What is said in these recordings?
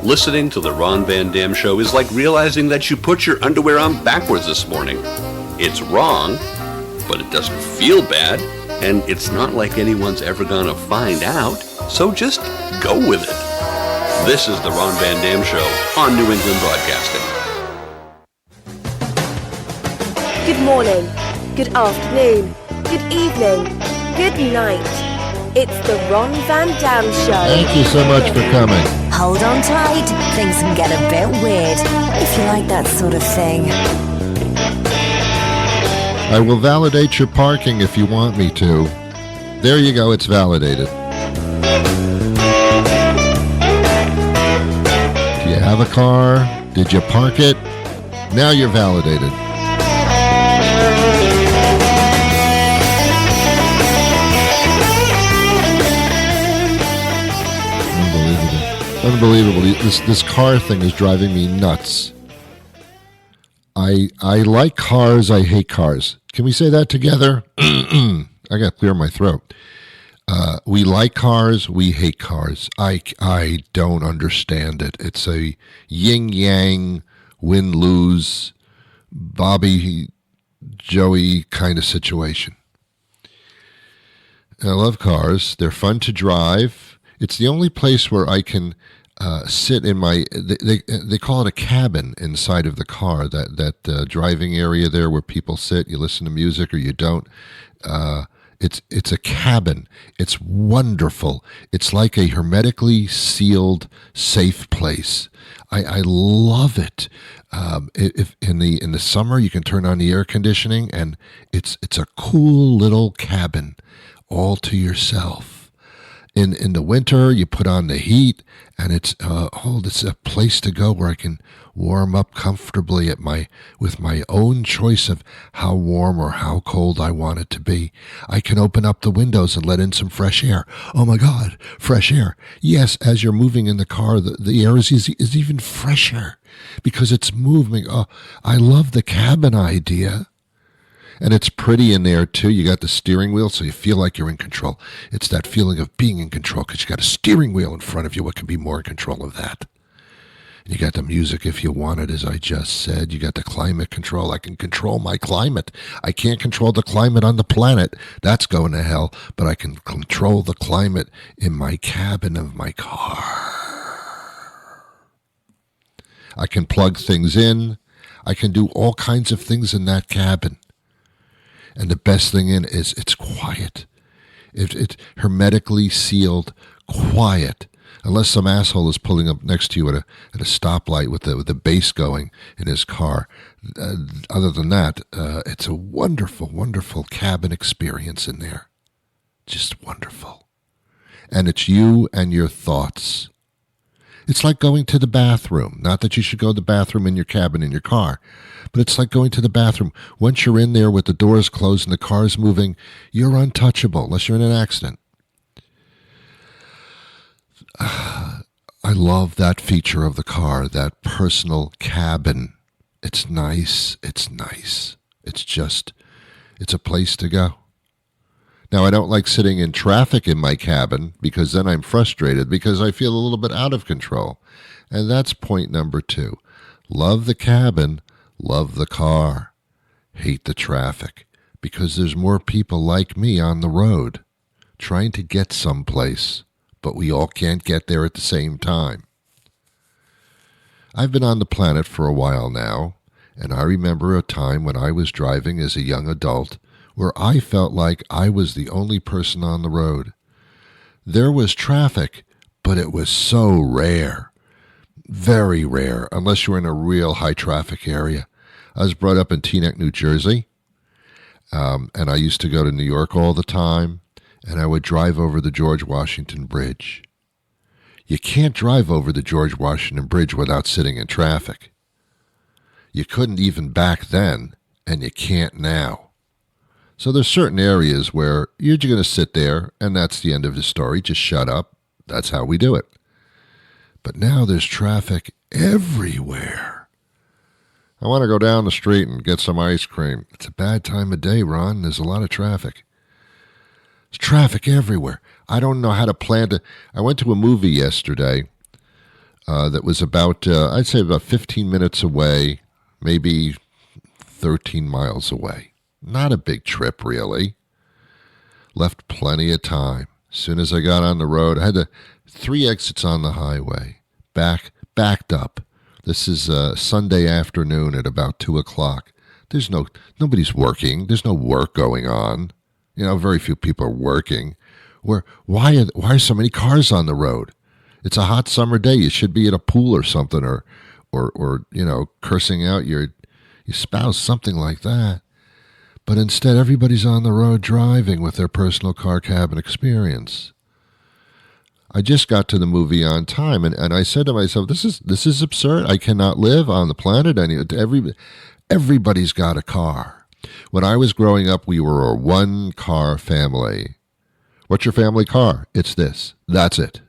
Listening to the Ron Van Dam Show is like realizing that you put your underwear on backwards this morning. It's wrong, but it doesn't feel bad, and it's not like anyone's ever gonna find out, so just go with it. This is the Ron Van Dam Show on New England Broadcasting. Good morning, good afternoon, good evening, good night. It's the Ron Van Dam Show. Thank you so much for coming. Hold on tight, things can get a bit weird, if you like that sort of thing. I will validate your parking if you want me to. There you go, it's validated. Do you have a car? Did you park it? Now you're validated. Unbelievable. This car thing is driving me nuts. I like cars, I hate cars. Can we say that together? I got to clear my throat. We like cars, we hate cars. I don't understand it. It's a yin-yang, win-lose, Bobby, Joey kind of situation. I love cars. They're fun to drive. It's the only place where I can sit in my, they call it a cabin inside of the car, that driving area there where people sit, you listen to music or you don't. It's a cabin. It's wonderful. It's like a hermetically sealed, safe place. I love it. If in the summer you can turn on the air conditioning and it's a cool little cabin all to yourself. In the winter, you put on the heat, and it's a place to go where I can warm up comfortably with my own choice of how warm or how cold I want it to be. I can open up the windows and let in some fresh air. Oh my God, fresh air! Yes, as you're moving in the car, the air is even fresher because it's moving. Oh, I love the cabin idea. And it's pretty in there, too. You got the steering wheel, so you feel like you're in control. It's that feeling of being in control because you got a steering wheel in front of you. What can be more in control of that? And you got the music if you want it, as I just said. You got the climate control. I can control my climate. I can't control the climate on the planet. That's going to hell. But I can control the climate in my cabin of my car. I can plug things in. I can do all kinds of things in that cabin. And the best thing in is it's quiet. It's hermetically sealed, quiet. Unless some asshole is pulling up next to you at a stoplight with the bass going in his car. Other than that, it's a wonderful, wonderful cabin experience in there. Just wonderful. And it's you and your thoughts. It's like going to the bathroom. Not that you should go to the bathroom in your cabin in your car, but it's like going to the bathroom. Once you're in there with the doors closed and the car's moving, you're untouchable unless you're in an accident. I love that feature of the car, that personal cabin. It's nice. It's nice. It's a place to go. Now, I don't like sitting in traffic in my cabin because then I'm frustrated because I feel a little bit out of control. And that's point number 2. Love the cabin, love the car, hate the traffic because there's more people like me on the road trying to get someplace, but we all can't get there at the same time. I've been on the planet for a while now, and I remember a time when I was driving as a young adult where I felt like I was the only person on the road. There was traffic, but it was so rare. Very rare, unless you're in a real high-traffic area. I was brought up in Teaneck, New Jersey, and I used to go to New York all the time, and I would drive over the George Washington Bridge. You can't drive over the George Washington Bridge without sitting in traffic. You couldn't even back then, and you can't now. So there's certain areas where you're going to sit there, and that's the end of the story. Just shut up. That's how we do it. But now there's traffic everywhere. I want to go down the street and get some ice cream. It's a bad time of day, Ron. There's a lot of traffic. There's traffic everywhere. I don't know how to plan to. I went to a movie yesterday that was about, I'd say about 15 minutes away, maybe 13 miles away. Not a big trip, really. Left plenty of time. As soon as I got on the road, I had 3 exits on the highway. Backed up. This is Sunday afternoon at about 2 o'clock. Nobody's working. There's no work going on. Very few people are working. Why are so many cars on the road? It's a hot summer day. You should be at a pool or something, or cursing out your spouse, something like that. But instead, everybody's on the road driving with their personal car cabin experience. I just got to the movie on time, and I said to myself, this is absurd. I cannot live on the planet. Everybody's got a car. When I was growing up, we were a one-car family. What's your family car? It's this. That's it.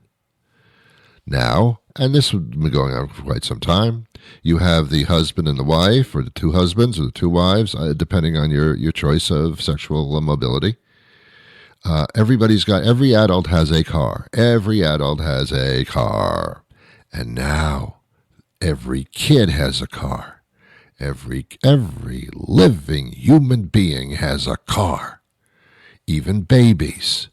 Now, and this has been going on for quite some time, you have the husband and the wife, or the 2 husbands or the 2 wives, depending on your choice of sexual mobility. Every adult has a car. Every adult has a car. And now, every kid has a car. Every living human being has a car. Even babies.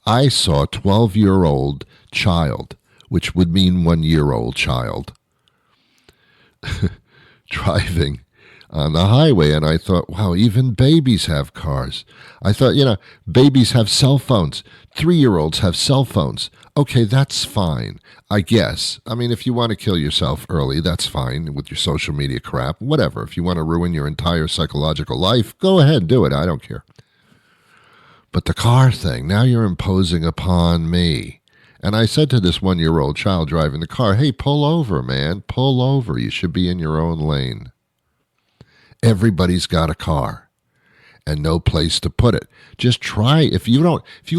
I saw a 12-year-old child, which would mean 1-year-old child, driving on the highway, and I thought, wow, even babies have cars. I thought, babies have cell phones. 3-year-olds have cell phones. Okay, that's fine, I guess. I mean, if you want to kill yourself early, that's fine with your social media crap, whatever. If you want to ruin your entire psychological life, go ahead, do it. I don't care. But the car thing, now you're imposing upon me. And I said to this 1-year-old child driving the car, hey, pull over, man, pull over. You should be in your own lane. Everybody's got a car and no place to put it. Just try. If you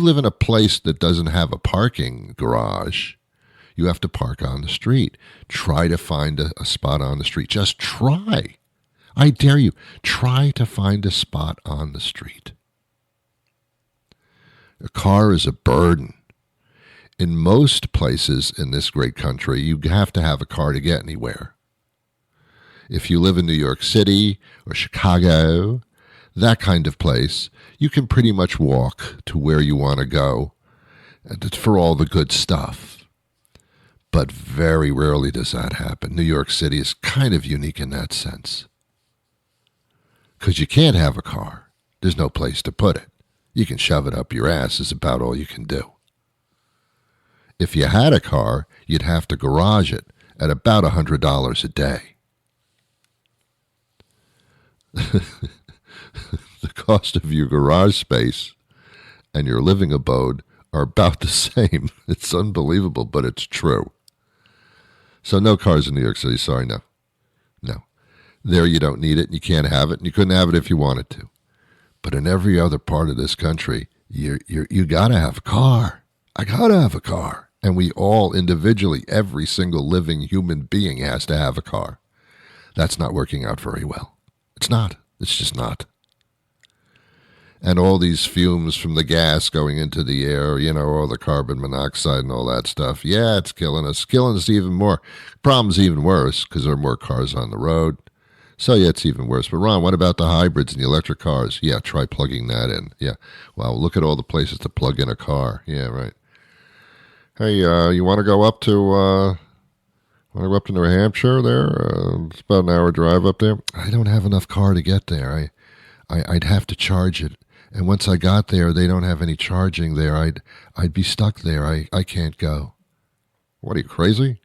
live in a place that doesn't have a parking garage, you have to park on the street. Try to find a spot on the street. Just try. I dare you. Try to find a spot on the street. A car is a burden. In most places in this great country, you have to have a car to get anywhere. If you live in New York City or Chicago, that kind of place, you can pretty much walk to where you want to go for all the good stuff. But very rarely does that happen. New York City is kind of unique in that sense. Because you can't have a car. There's no place to put it. You can shove it up your ass is about all you can do. If you had a car, you'd have to garage it at about $100 a day. The cost of your garage space and your living abode are about the same. It's unbelievable, but it's true. So no cars in New York City. Sorry, no. No. There you don't need it, and you can't have it, and you couldn't have it if you wanted to. But in every other part of this country, you got to have a car. I got to have a car. And we all individually, every single living human being has to have a car. That's not working out very well. It's not. It's just not. And all these fumes from the gas going into the air, all the carbon monoxide and all that stuff. Yeah, it's killing us. Killing us even more. Problem's even worse because there are more cars on the road. So, yeah, it's even worse. But, Ron, what about the hybrids and the electric cars? Yeah, try plugging that in. Yeah. Well, look at all the places to plug in a car. Yeah, right. Hey, you want to go up to New Hampshire there? It's about an hour drive up there. I don't have enough car to get there. I'd have to charge it. And once I got there, they don't have any charging there. I'd be stuck there. I can't go. What, are you crazy?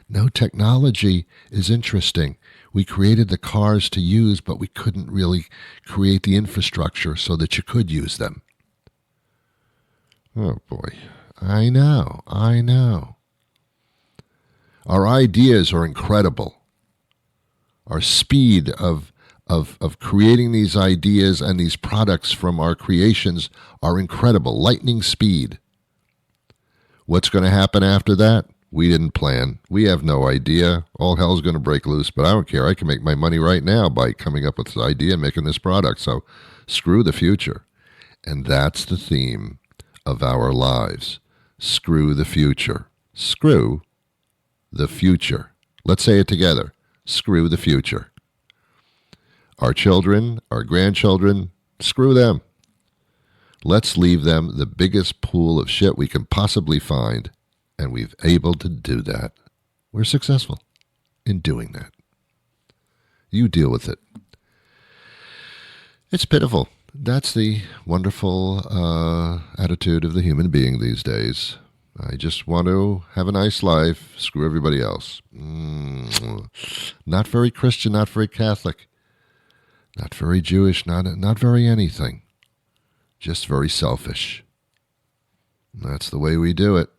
No, technology is interesting. We created the cars to use, but we couldn't really create the infrastructure so that you could use them. Oh, boy. I know. Our ideas are incredible. Our speed of creating these ideas and these products from our creations are incredible. Lightning speed. What's going to happen after that? We didn't plan. We have no idea. All hell's going to break loose, but I don't care. I can make my money right now by coming up with this idea and making this product. So screw the future. And that's the theme of our lives. Screw the future. Screw the future. Let's say it together. Screw the future. Our children, our grandchildren, screw them. Let's leave them the biggest pool of shit we can possibly find, and we've able to do that. We're successful in doing that. You deal with it. It's pitiful. That's the wonderful attitude of the human being these days. I just want to have a nice life, screw everybody else. Not very Christian, not very Catholic, not very Jewish, not very anything. Just very selfish. That's the way we do it.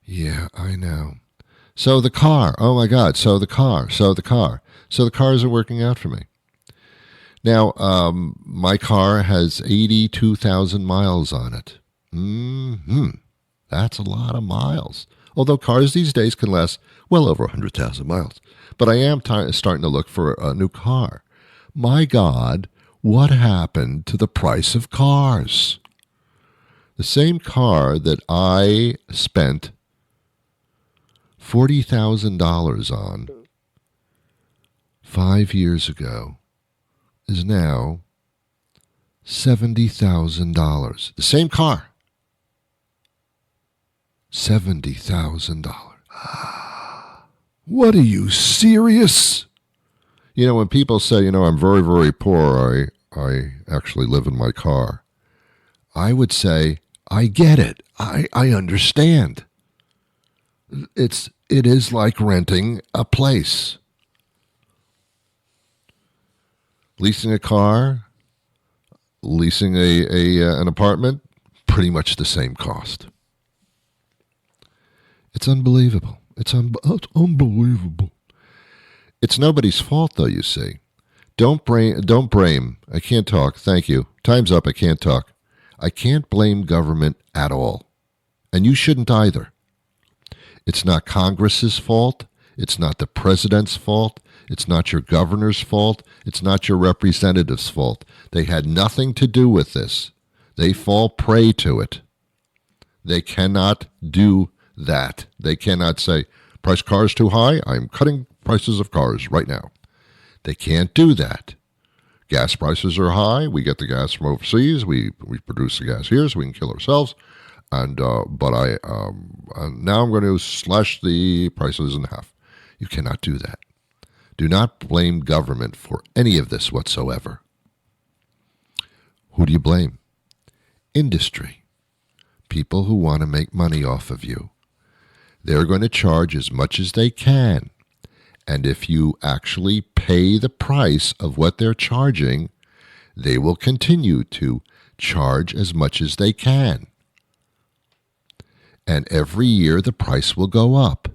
Yeah, I know. So the car, oh my God, so the car. So the cars are working out for me. Now, my car has 82,000 miles on it. That's a lot of miles. Although cars these days can last well over 100,000 miles. But I am starting to look for a new car. My God, what happened to the price of cars? The same car that I spent $40,000 on 5 years ago is now $70,000. The same car. $70,000. What, are you serious? You know, when people say, I'm very, very poor, I actually live in my car, I would say, I get it. I understand. It is like renting a place. Leasing a car, leasing an apartment, pretty much the same cost. It's unbelievable. It's unbelievable. It's nobody's fault, though, you see. Don't blame. I can't talk. Thank you. Time's up. I can't talk. I can't blame government at all. And you shouldn't either. It's not Congress's fault. It's not the president's fault. It's not your governor's fault. It's not your representative's fault. They had nothing to do with this. They fall prey to it. They cannot do that. They cannot say, price cars too high, I'm cutting prices of cars right now. They can't do that. Gas prices are high. We get the gas from overseas. We produce the gas here so we can kill ourselves. And now I'm going to slash the prices in half. You cannot do that. Do not blame government for any of this whatsoever. Who do you blame? Industry. People who want to make money off of you. They're going to charge as much as they can. And if you actually pay the price of what they're charging, they will continue to charge as much as they can. And every year the price will go up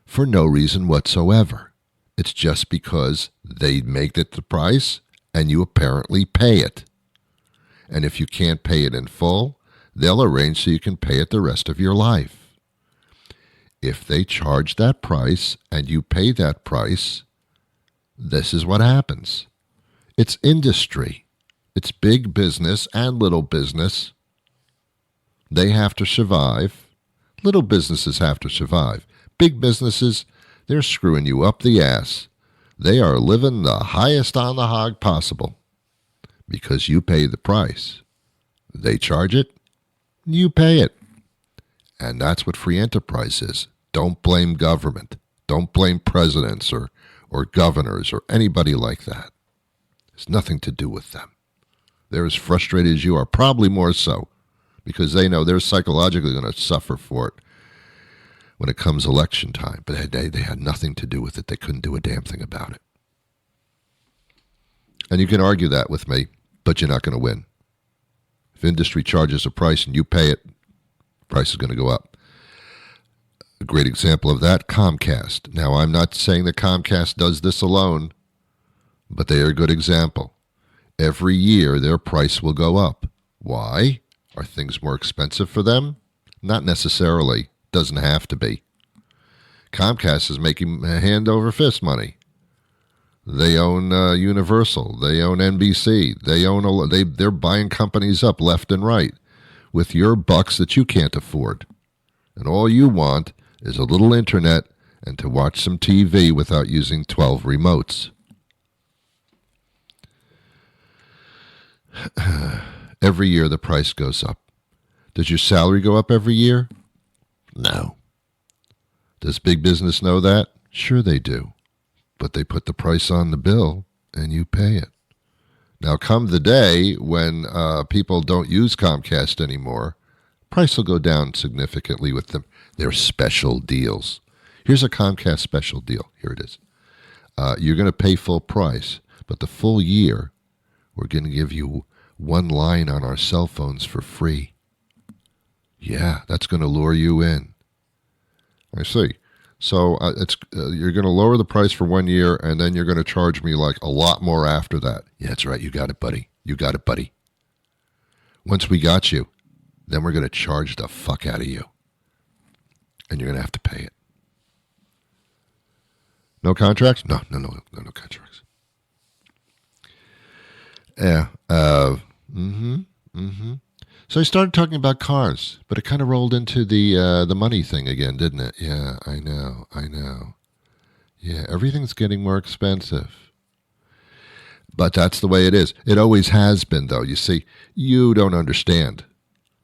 for no reason whatsoever. It's just because they make it the price and you apparently pay it. And if you can't pay it in full, they'll arrange so you can pay it the rest of your life. If they charge that price and you pay that price, this is what happens. It's industry. It's big business and little business. They have to survive. Little businesses have to survive. Big businesses, they're screwing you up the ass. They are living the highest on the hog possible because you pay the price. They charge it, you pay it. And that's what free enterprise is. Don't blame government. Don't blame presidents or governors or anybody like that. It's nothing to do with them. They're as frustrated as you are, probably more so, because they know they're psychologically going to suffer for it when it comes election time. But they had nothing to do with it. They couldn't do a damn thing about it. And you can argue that with me, but you're not going to win. If industry charges a price and you pay it, the price is going to go up. A great example of that, Comcast. Now, I'm not saying that Comcast does this alone, but they are a good example. Every year, their price will go up. Why? Are things more expensive for them? Not necessarily. Doesn't have to be. Comcast is making hand over fist money. They own Universal. They own NBC. They're buying companies up left and right with your bucks that you can't afford. And all you want is a little internet and to watch some TV without using 12 remotes. Every year the price goes up. Does your salary go up every year? No. Does big business know that? Sure they do. But they put the price on the bill and you pay it. Now come the day when people don't use Comcast anymore, price will go down significantly with them. Their special deals. Here's a Comcast special deal. Here it is. You're going to pay full price, but the full year, we're going to give you one line on our cell phones for free. Yeah, that's going to lure you in. I see. So you're going to lower the price for 1 year, and then you're going to charge me like a lot more after that. Yeah, that's right. You got it, buddy. You got it, buddy. Once we got you, then we're going to charge the fuck out of you. And you're going to have to pay it. No contracts? No contracts. Yeah. So I started talking about cars, but it kind of rolled into the money thing again, didn't it? Yeah, I know. Yeah, everything's getting more expensive. But that's the way it is. It always has been, though. You see, you don't understand.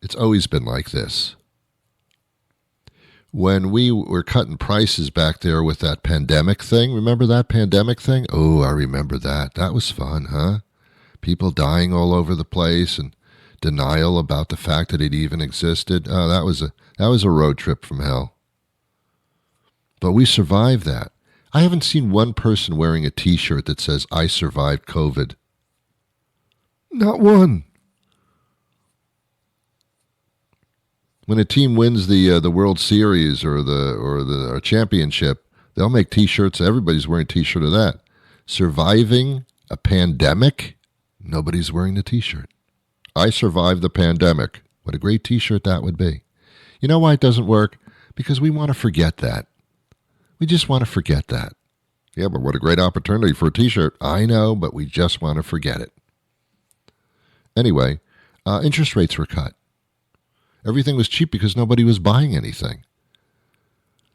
It's always been like this. When we were cutting prices back there with that pandemic thing, remember that pandemic thing? Oh, I remember that. That was fun, huh? People dying all over the place and denial about the fact that it even existed. Oh, that was a road trip from hell. But we survived that. I haven't seen one person wearing a T-shirt that says, "I survived COVID." Not one. When a team wins the World Series or the championship, they'll make T-shirts. Everybody's wearing a T-shirt of that. Surviving a pandemic, nobody's wearing the T-shirt. I survived the pandemic. What a great T-shirt that would be. You know why it doesn't work? Because we want to forget that. We just want to forget that. Yeah, but what a great opportunity for a T-shirt. I know, but we just want to forget it. Anyway, interest rates were cut. Everything was cheap because nobody was buying anything.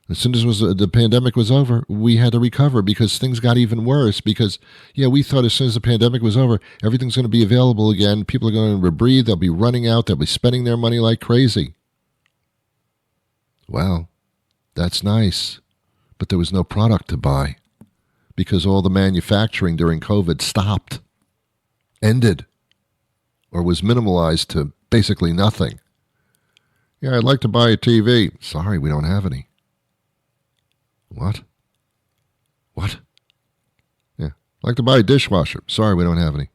As soon as the pandemic was over, we had to recover because things got even worse because, we thought as soon as the pandemic was over, everything's going to be available again. People are going to breathe. They'll be running out. They'll be spending their money like crazy. Well, that's nice. But there was no product to buy because all the manufacturing during COVID stopped, ended, or was minimalized to basically nothing. Yeah, I'd like to buy a TV. Sorry, we don't have any. What? Yeah, I'd like to buy a dishwasher. Sorry, we don't have any.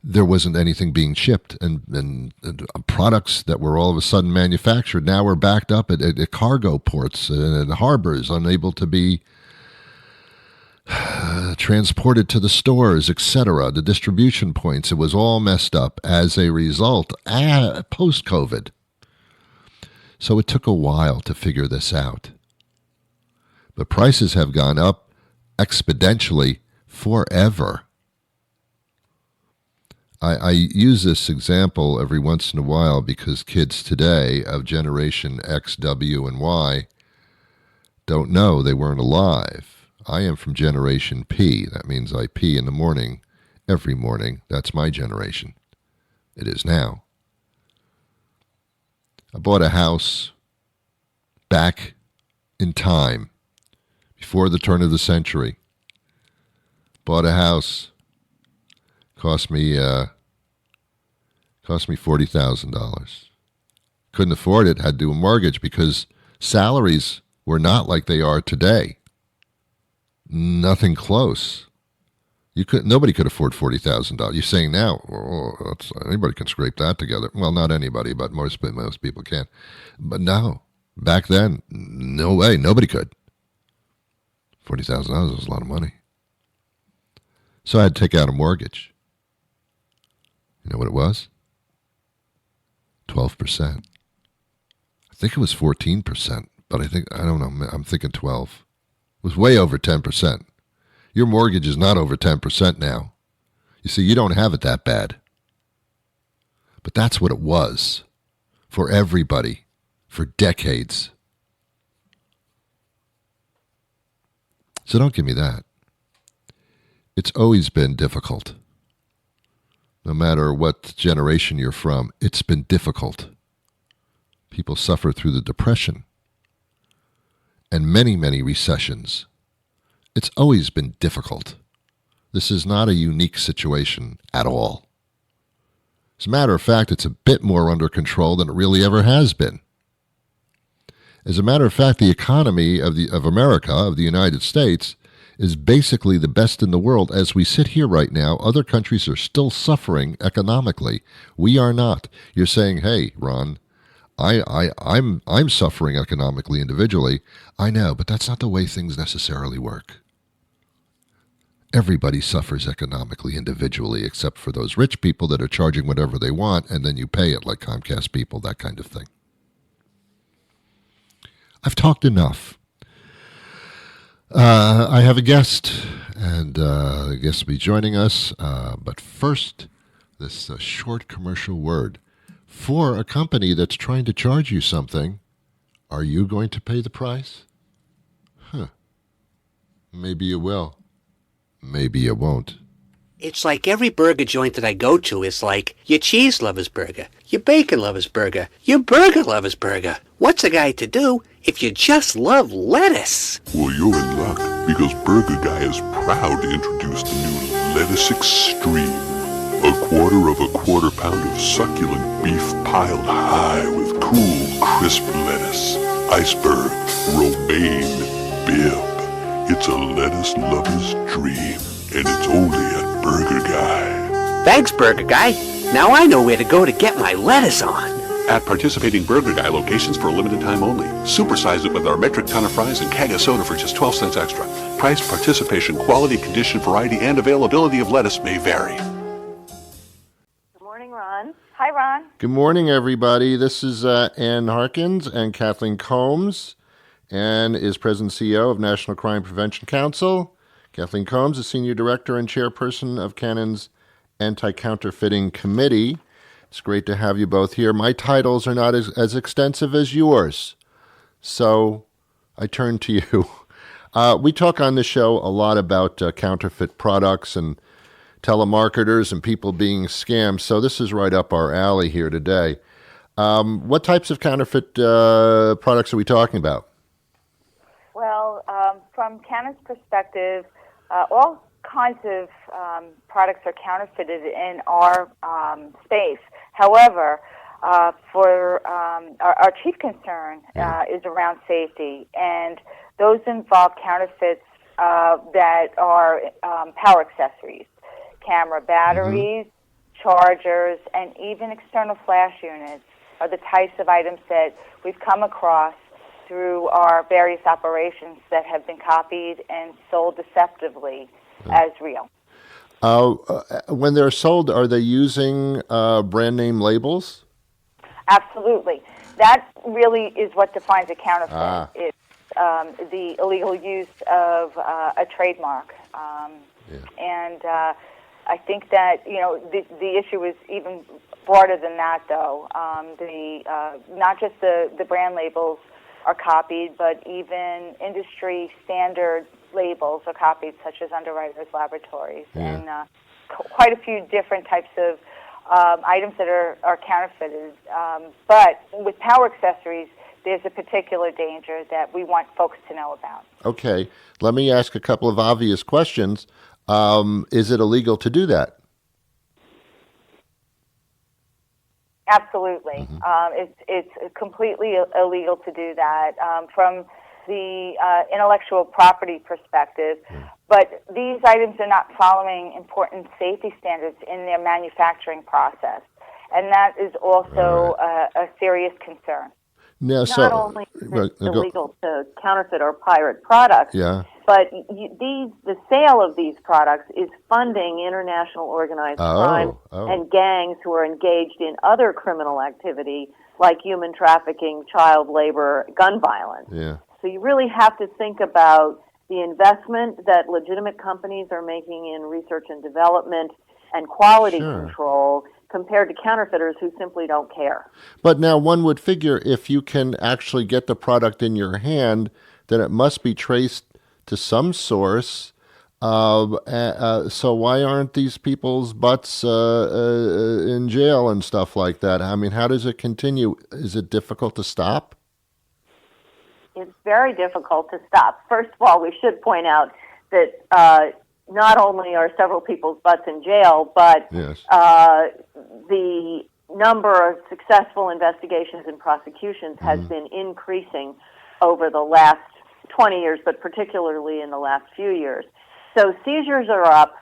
There wasn't anything being shipped, and products that were all of a sudden manufactured now were backed up at cargo ports and harbors, unable to be transported to the stores, etc., the distribution points. It was all messed up as a result, post-COVID. So it took a while to figure this out. But prices have gone up exponentially forever. I use this example every once in a while because kids today of Generation X, W, and Y don't know. They weren't alive. I am from Generation P. That means I pee in the morning, every morning. That's my generation. It is now. I bought a house back in time, before the turn of the century. Bought a house. Cost me $40,000. Couldn't afford it. Had to do a mortgage because salaries were not like they are today. Nothing close. Nobody could afford $40,000. You're saying now, anybody can scrape that together. Well, not anybody, but most people can. But no, back then, no way, nobody could. $40,000 was a lot of money. So I had to take out a mortgage. You know what it was? 12%. I think it was 14%, but I don't know, I'm thinking 12. It was way over 10%. Your mortgage is not over 10% now. You see, you don't have it that bad. But that's what it was for everybody. for decades. So don't give me that. It's always been difficult. No matter what generation you're from, it's been difficult. People suffer through the Depression and many, many recessions. It's always been difficult. This is not a unique situation at all. As a matter of fact, it's a bit more under control than it really ever has been. As a matter of fact, the economy of America, of the United States, is basically the best in the world. As we sit here right now, other countries are still suffering economically. We are not. You're saying, hey, Ron, I'm suffering economically individually. I know, but that's not the way things necessarily work. Everybody suffers economically individually, except for those rich people that are charging whatever they want, and then you pay it like Comcast people, that kind of thing. I've talked enough. I have a guest, and the guest will be joining us. But first, this short commercial word. For a company that's trying to charge you something, are you going to pay the price? Maybe you will. Maybe you won't. It's like every burger joint that I go to is like your cheese lover's burger, your bacon lover's burger, your burger lover's burger. What's a guy to do if you just love lettuce? Well, you're in luck, because Burger Guy is proud to introduce the new Lettuce Extreme. A quarter pound of succulent beef piled high with cool, crisp lettuce, iceberg, romaine, bib. It's a lettuce lover's dream, and it's only at Burger Guy. Thanks, Burger Guy. Now I know where to go to get my lettuce on. At participating Burger Guy locations for a limited time only. Supersize it with our metric ton of fries and keg of soda for just 12 cents extra. Price, participation, quality, condition, variety, and availability of lettuce may vary. Good morning, Ron. Hi, Ron. Good morning, everybody. This is Ann Harkins and Kathleen Combs. Ann is President and CEO of National Crime Prevention Council. Kathleen Combs is Senior Director and Chairperson of Cannon's Anti-Counterfeiting Committee. It's great to have you both here. My titles are not as extensive as yours, so I turn to you. We talk on this show a lot about counterfeit products and telemarketers and people being scammed, so this is right up our alley here today. What types of counterfeit products are we talking about? Well, from Cannon's perspective, all kinds of products are counterfeited in our space. However, for our chief concern is around safety, and those involve counterfeits that are power accessories, camera batteries, chargers, and even external flash units are the types of items that we've come across through our various operations that have been copied and sold deceptively as real. When they're sold, are they using brand name labels? Absolutely. That really is what defines a counterfeit. It's the illegal use of a trademark. And I think that, the issue is even broader than that, though. Not just the brand labels are copied, but even industry standard labels are copied, such as Underwriters Laboratories, and quite a few different types of items that are counterfeited. But with power accessories, there's a particular danger that we want folks to know about. Okay. Let me ask a couple of obvious questions. Is it illegal to do that? Absolutely. It's completely illegal to do that from the intellectual property perspective, but these items are not following important safety standards in their manufacturing process, and that is also a serious concern. Now, Not only is it illegal to counterfeit or pirate products, but the sale of these products is funding international organized crime and gangs who are engaged in other criminal activity like human trafficking, child labor, gun violence. So you really have to think about the investment that legitimate companies are making in research and development and quality control compared to counterfeiters who simply don't care. But now one would figure if you can actually get the product in your hand, then it must be traced to some source. So why aren't these people's butts in jail and stuff like that? I mean, how does it continue? Is it difficult to stop? It's very difficult to stop. First of all, we should point out that not only are several people's butts in jail, but yes. The number of successful investigations and prosecutions has been increasing over the last 20 years, but particularly in the last few years. So seizures are up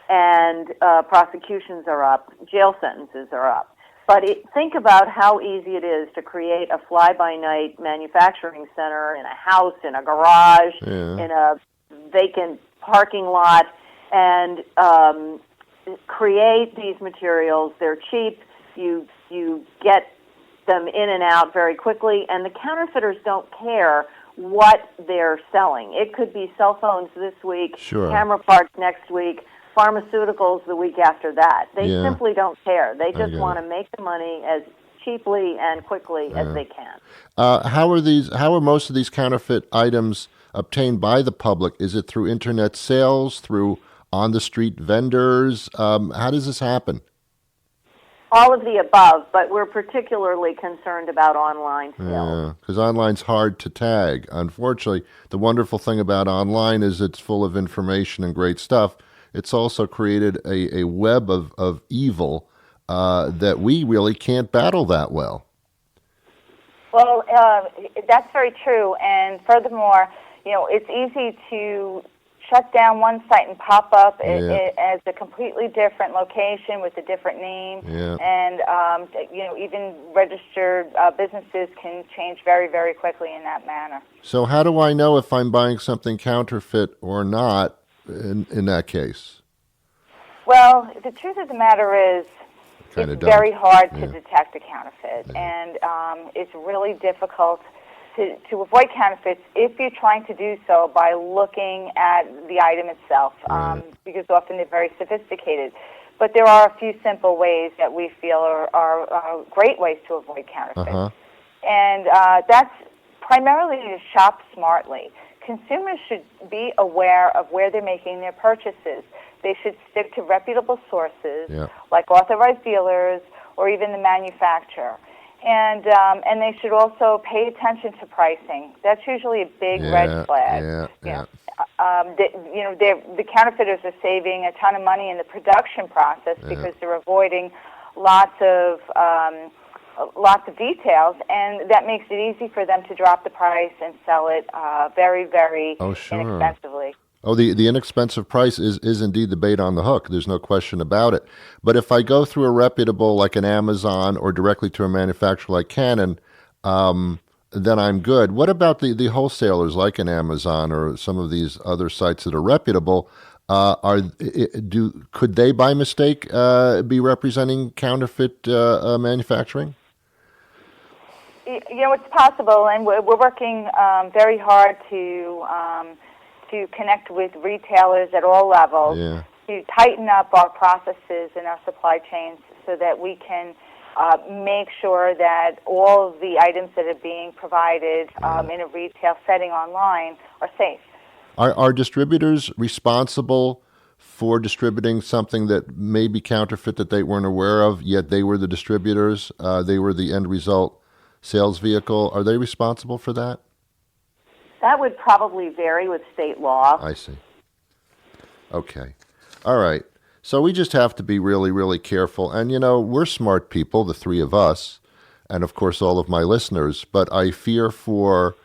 and prosecutions are up, jail sentences are up. But think about how easy it is to create a fly-by-night manufacturing center in a house, in a garage, in a vacant parking lot, and create these materials. They're cheap. You get them in and out very quickly, and the counterfeiters don't care what they're selling. It could be cell phones this week, camera parts next week, pharmaceuticals the week after that. They simply don't care. They just want to make the money as cheaply and quickly as they can. How are most of these counterfeit items obtained by the public? Is it through internet sales, through on-the-street vendors? How does this happen? All of the above, but we're particularly concerned about online sales. Yeah, because online's hard to tag. Unfortunately, the wonderful thing about online is it's full of information and great stuff. It's also created a web of evil that we really can't battle that well. Well, that's very true. And furthermore, it's easy to shut down one site and pop up as a completely different location with a different name. And, even registered businesses can change very, very quickly in that manner. So how do I know if I'm buying something counterfeit or not in that case? Well, the truth of the matter is it's very hard to detect a counterfeit. And it's really difficult to avoid counterfeits if you're trying to do so by looking at the item itself, because often they're very sophisticated. But there are a few simple ways that we feel are great ways to avoid counterfeits. And that's primarily to shop smartly. Consumers should be aware of where they're making their purchases. They should stick to reputable sources like authorized dealers or even the manufacturer. And they should also pay attention to pricing. That's usually a big red flag. The counterfeiters are saving a ton of money in the production process because they're avoiding lots of details, and that makes it easy for them to drop the price and sell it very, very inexpensively. Oh, the inexpensive price is indeed the bait on the hook. There's no question about it. But if I go through a reputable like an Amazon or directly to a manufacturer like Canon, then I'm good. What about the wholesalers like an Amazon or some of these other sites that are reputable? Could they by mistake be representing counterfeit manufacturing? It's possible, and we're working very hard to connect with retailers at all levels to tighten up our processes and our supply chains so that we can make sure that all of the items that are being provided in a retail setting online are safe. Are distributors responsible for distributing something that may be counterfeit that they weren't aware of, yet they were the distributors, they were the end result sales vehicle? Are they responsible for that? That would probably vary with state law. I see. Okay. All right. So we just have to be really, really careful. And, we're smart people, the three of us, and, of course, all of my listeners. But I fear for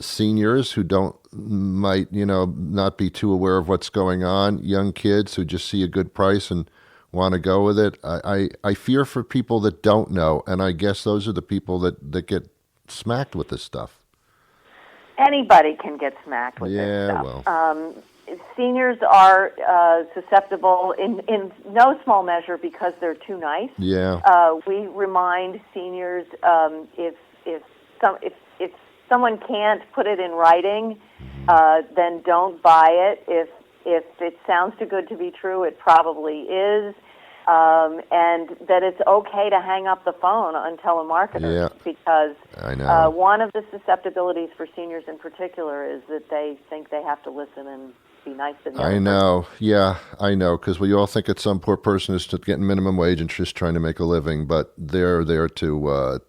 seniors who might not be too aware of what's going on, young kids who just see a good price and want to go with it. I fear for people that don't know, and I guess those are the people that get smacked with this stuff. Anybody can get smacked with this stuff. Well. Seniors are susceptible in no small measure because they're too nice. We remind seniors if someone can't put it in writing, then don't buy it. If it sounds too good to be true, it probably is. and that it's okay to hang up the phone on telemarketers because I know. One of the susceptibilities for seniors in particular is that they think they have to listen and be nice to them. I know. Yeah, I know, because we all think it's some poor person who's just getting minimum wage and just trying to make a living, but they're there to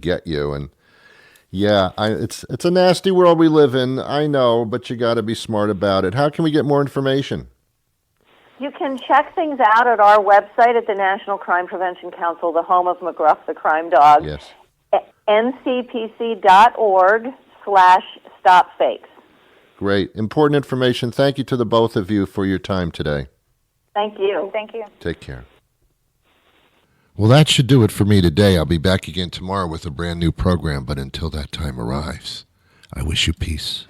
get you. And yeah, it's a nasty world we live in. I know, but you got to be smart about it. How can we get more information? You can check things out at our website at the National Crime Prevention Council, the home of McGruff the Crime Dog. Yes. ncpc.org/stopfakes. Great. Important information. Thank you to the both of you for your time today. Thank you. Thank you. Take care. Well, that should do it for me today. I'll be back again tomorrow with a brand new program, but until that time arrives, I wish you peace.